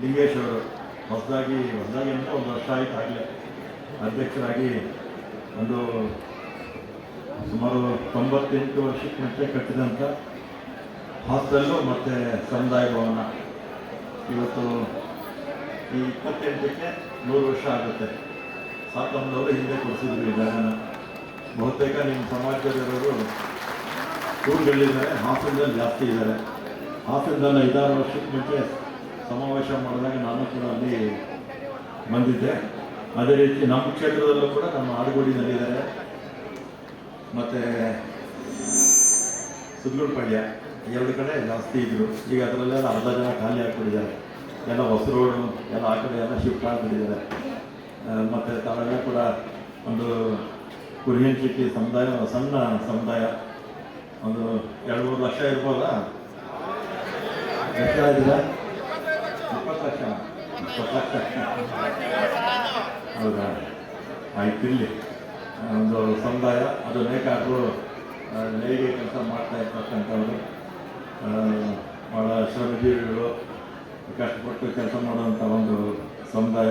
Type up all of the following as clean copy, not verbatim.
ಲಿಂಗೇಶ್ ಅವರು ಹೊಸದಾಗಿ ಅಂದರೆ ಒಂದು ವರ್ಷ ಆಯಿತು ಆಗಲೇ ಅಧ್ಯಕ್ಷರಾಗಿ ಒಂದು ಸುಮಾರು 98 ವರ್ಷಕ್ಕೆ ಮುಂಚೆ ಕಟ್ಟಿದಂಥ ಹಾಸ್ಟೆಲ್ಲು ಮತ್ತು ಸಮುದಾಯ ಭವನ ಇವತ್ತು ಈ 28ಕ್ಕೆ 100 ವರ್ಷ ಆಗುತ್ತೆ. ಸಾಕಮ್ಮನವರು ಹಿಂದೆ ಕೊಡಿಸಿದ್ರು ಈ ಜಾಗನ. ಬಹುತೇಕ ನಿಮ್ಮ ಸಮಾಜದವರು ಊರುಗಳಿದ್ದಾರೆ, ಹಾಸನದಲ್ಲಿ ಜಾಸ್ತಿ ಇದ್ದಾರೆ. ಹಾಸನದಲ್ಲಿ 5-6 ವರ್ಷಕ್ಕೆ ಮುಂಚೆ ಸಮಾವೇಶ ಮಾಡಿದಾಗ ನಾನು ಕೂಡ ಅಲ್ಲಿ ಬಂದಿದ್ದೆ. ಅದೇ ರೀತಿ ನಮ್ಮ ಕ್ಷೇತ್ರದಲ್ಲೂ ಕೂಡ ನಮ್ಮ ಆಡುಗೋಡಿನಲ್ಲಿದ್ದಾರೆ, ಮತ್ತು ಸುದ್ಗುಳ್ಪಾಳ್ಯ 2 ಕಡೆ ಜಾಸ್ತಿ ಇದ್ದರು. ಈಗ ಅದರಲ್ಲೆಲ್ಲ ಅರ್ಧ ಜನ ಖಾಲಿ ಆಗಿಬಿಟ್ಟಿದ್ದಾರೆ. ಎಲ್ಲ ಹೊಸ ರೋಡು ಎಲ್ಲ ಆ ಕಡೆ ಎಲ್ಲ ಶಿಫ್ಟ್ ಆಗಿಬಿಟ್ಟಿದ್ದಾರೆ. ಮತ್ತು ತಾವೆಲ್ಲ ಕೂಡ ಒಂದು ಕುರಿಯನ್ ಸಿಟಿ ಸಮುದಾಯ, ಸಣ್ಣ ಸಮುದಾಯ, ಒಂದು 2-3 ಲಕ್ಷ ಇರ್ಬೋದಾ? ಎಷ್ಟು ಆಗಿದೆ? 20 ಲಕ್ಷ. ಹೌದಾ? ಆಯ್ತು. ಇಲ್ಲಿ ಒಂದು ಸಮುದಾಯ, ಅದು ನೇಕಾರರು ನೇಯ್ಗೆ ಕೆಲಸ ಮಾಡ್ತಾ ಇರ್ತಕ್ಕಂಥವ್ರು, ಭಾಳ ಶ್ರಮಜೀವಿಗಳು ಕಷ್ಟಪಟ್ಟು ಕೆಲಸ ಮಾಡುವಂಥ ಒಂದು ಸಮುದಾಯ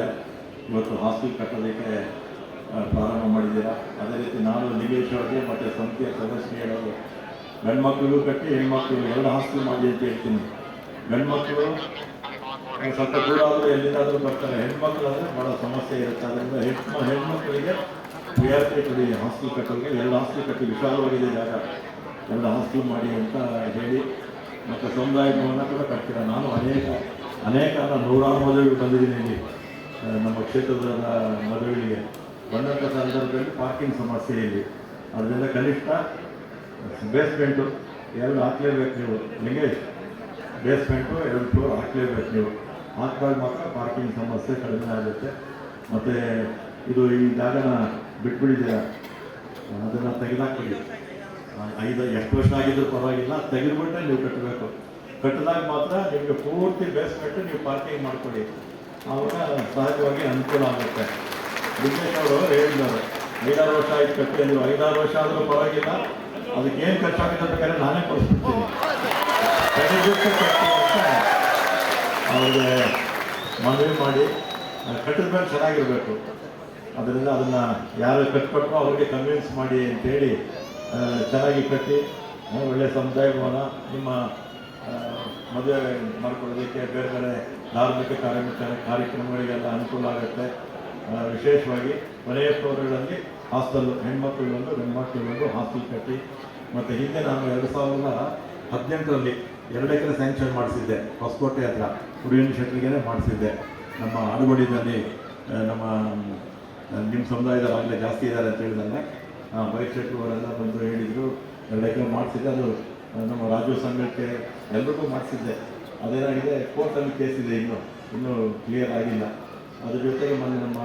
ಇವತ್ತು ಹಾಸ್ಟೆಲ್ ಕಟ್ಟೋದಕ್ಕೆ ಪ್ರಾರಂಭ ಮಾಡಿದ್ದೀರಾ. ಅದೇ ರೀತಿ ನಾನು ಲಿಂಗೇಶ್ ಅವ್ರಿಗೆ ಮತ್ತು ಸಮಿತಿಯ ಸದಸ್ಯರು ಗಂಡು ಮಕ್ಕಳಿಗೂ ಕಟ್ಟಿ ಹೆಣ್ಮಕ್ಳು 2 ಹಾಸ್ಟೆಲ್ ಮಾಡಿ ಅಂತ ಹೇಳ್ತೀನಿ. ಗಂಡು ಮಕ್ಕಳು ಸ್ವಲ್ಪ ದೂರ ಆದರೂ ಎಲ್ಲಿಂದಾದರೂ ಬರ್ತಾರೆ, ಹೆಣ್ಮಕ್ಳು ಅಂದರೆ ಭಾಳ ಸಮಸ್ಯೆ ಇರುತ್ತೆ. ಅದರಿಂದ ಹೆಣ್ಮಕ್ಳಿಗೆ ಪ್ರಿಯಾರಿಟಿ ಕೊಡಿ ಹಾಸ್ಟೆಲ್ ಕಟ್ಟೋರಿಗೆ. 2 ಹಾಸ್ಟೆಲ್ ಕಟ್ಟಿ ವಿಶಾಲವಾಗಿದೆ ಜಾಗ, 2 ಹಾಸ್ಟೆಲ್ ಮಾಡಿ ಅಂತ ಹೇಳಿ. ಮತ್ತು ಸಮುದಾಯ ಭವನ ಕೂಡ ಕಟ್ತೀರ. ನಾನು ಅನೇಕ ನೂರಾರು ಮದುವೆಗೆ ಬಂದಿದ್ದೀನಿ ಇಲ್ಲಿ, ನಮ್ಮ ಕ್ಷೇತ್ರದ ಮದುವೆಗಳಿಗೆ ಬಂದಂಥ ಸಂದರ್ಭದಲ್ಲಿ ಪಾರ್ಕಿಂಗ್ ಸಮಸ್ಯೆ ಇಲ್ಲಿ. ಅದರಿಂದ ಕನಿಷ್ಠ ಬೇಸ್ಮೆಂಟು 2 ಹಾಕಲೇಬೇಕು ನೀವು. ಲಿಂಗೇಶ್, ಬೇಸ್ಮೆಂಟು 2 ಫ್ಲೋರ್ ಹಾಕಲೇಬೇಕು ನೀವು. ಹಾಕಿದಾಗ ಮಾತ್ರ ಪಾರ್ಕಿಂಗ್ ಸಮಸ್ಯೆ ಕಡಿಮೆ ಆಗುತ್ತೆ. ಮತ್ತು ಇದು ಈ ಜಾಗನ ಬಿಟ್ಬಿಟ್ಟಿದ್ದೀರ, ಅದನ್ನು ತೆಗೆದಾಕ್ಬಿಡಿ. 5 ವರ್ಷ ಆಗಿದ್ರೂ ಪರವಾಗಿಲ್ಲ, ತೆಗೆದುಬಿಟ್ಟೆ ನೀವು ಕಟ್ಟಬೇಕು. ಕಟ್ಟಿದಾಗ ಮಾತ್ರ ನಿಮಗೆ ಪೂರ್ತಿ ಬೇಸ್ಮೆಂಟು ನೀವು ಪಾರ್ಕಿಂಗ್ ಮಾಡಿಕೊಡಿ, ಆವಾಗ ಸಹಜವಾಗಿ ಅನುಕೂಲ ಆಗುತ್ತೆ. ಲಿಂಗೇಶ್ ಅವರು ಹೇಳಿದ್ದಾರೆ 5-6 ವರ್ಷ ಆಯ್ತು ಕಟ್ಟಿ, ನೀವು 5-6 ವರ್ಷ ಆದರೂ ಪರವಾಗಿಲ್ಲ, ಅದಕ್ಕೇನು ಖರ್ಚಾಗುತ್ತೆ ಬೇಕಾದ್ರೆ ನಾನೇ ಕೊಡಿಸ್ಬಿಡ್ತೀನಿ, ತೆಗೆದಿಟ್ಟು ಕಟ್ಟಿ ಅಂತ ಅವ್ರಿಗೆ ಮನವಿ ಮಾಡಿ. ಕಟ್ಟಿದ ಮೇಲೆ ಚೆನ್ನಾಗಿರಬೇಕು. ಅದರಿಂದ ಅದನ್ನು ಯಾರು ಕಟ್ಕೊಟ್ರೋ ಅವ್ರಿಗೆ ಕನ್ವಿನ್ಸ್ ಮಾಡಿ ಅಂತೇಳಿ ಚೆನ್ನಾಗಿ ಕಟ್ಟಿ ಒಳ್ಳೆಯ ಸಮುದಾಯ ಭವನ ನಿಮ್ಮ ಮದುವೆ ಮಾಡ್ಕೊಳ್ಳೋದಕ್ಕೆ, ಬೇರೆ ಬೇರೆ ಧಾರ್ಮಿಕ ಕಾರ್ಯಕ್ರಮಗಳಿಗೆಲ್ಲ ಅನುಕೂಲ ಆಗುತ್ತೆ. ವಿಶೇಷವಾಗಿ ಮನೆಯ ಫ್ಲೋರ್ಗಳಲ್ಲಿ ಹಾಸ್ಟೆಲ್ಲು, ಹೆಣ್ಮಕ್ಳಿಗೊಂದು ಗಂಡ್ಮಕ್ಳಿಗೊಂದು ಹಾಸ್ಟೆಲ್ ಕಟ್ಟಿ. ಮತ್ತು ಹಿಂದೆ ನಾನು 2018ರಲ್ಲಿ 2 ಎಕರೆ ಸ್ಯಾಂಕ್ಷನ್ ಮಾಡಿಸಿದ್ದೆ, ಹೊಸಕೋಟೆ ಹತ್ರ ಕುರಿಯನ್ ಶೆಟ್ಲಿಗೆ ಮಾಡಿಸಿದ್ದೆ. ನಮ್ಮ ಆಡುಗೋಡಿನಲ್ಲಿ ನಮ್ಮ ನಿಮ್ಮ ಸಮುದಾಯದವಾಗಲೇ ಜಾಸ್ತಿ ಇದ್ದಾರೆ ಅಂತ ಹೇಳಿದಾಗ ಬೈಕ್ ಶೆಟ್ರು ಅವರೆಲ್ಲ ಬಂದು ಹೇಳಿದರು, 2 ಎಕರೆ ಮಾಡಿಸಿದ್ದೆ. ಅದು ನಮ್ಮ ರಾಜು ಸಂಘಕ್ಕೆ ಎಲ್ರಿಗೂ ಮಾಡಿಸಿದ್ದೆ. ಅದೇನಾಗಿದೆ, ಕೋರ್ಟಲ್ಲಿ ಕೇಸ್ ಇದೆ, ಇನ್ನೂ ಕ್ಲಿಯರ್ ಆಗಿಲ್ಲ. ಅದ್ರ ಜೊತೆಗೆ ಮೊನ್ನೆ ನಮ್ಮ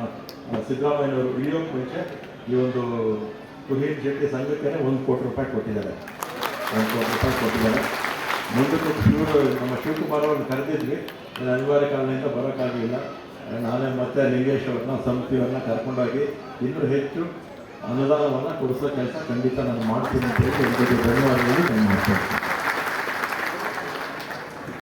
ಸಿದ್ದರಾಮಯ್ಯನವರು ಇಳಿಯೋಕ್ಕೆ ಮುಂಚೆ ಈ ಒಂದು ಕುರಿಯನ್ ಶೆಟ್ಟಿ ಸಂಘಕ್ಕೆ 1 ಕೋಟಿ ರೂಪಾಯಿ ಕೊಟ್ಟಿದ್ದಾರೆ. 1 ಕೋಟಿ ರೂಪಾಯಿ ಕೊಟ್ಟಿದ್ದಾರೆ. ಮುಂದಕ್ಕೆ ಇವರು ನಮ್ಮ ಶಿವಕುಮಾರ್ ಅವ್ರನ್ನ ಕರೆದಿದ್ವಿ, ಅನಿವಾರ್ಯ ಕಾರಣದಿಂದ ಬರೋಕ್ಕಾಗಲಿಲ್ಲ. ನಾನೇ ಮತ್ತೆ ಲಿಂಗೇಶ್ ಅವ್ರನ್ನ ಸಮಿತಿಯವ್ರನ್ನ ಕರ್ಕೊಂಡೋಗಿ ಇನ್ನೂ ಹೆಚ್ಚು ಅನುದಾನವನ್ನು ಕೊಡಿಸೋ ಕೆಲಸ ಖಂಡಿತ ನಾನು ಮಾಡ್ತೀನಿ ಅಂತ ಹೇಳಿ ಧನ್ಯವಾದಗಳು.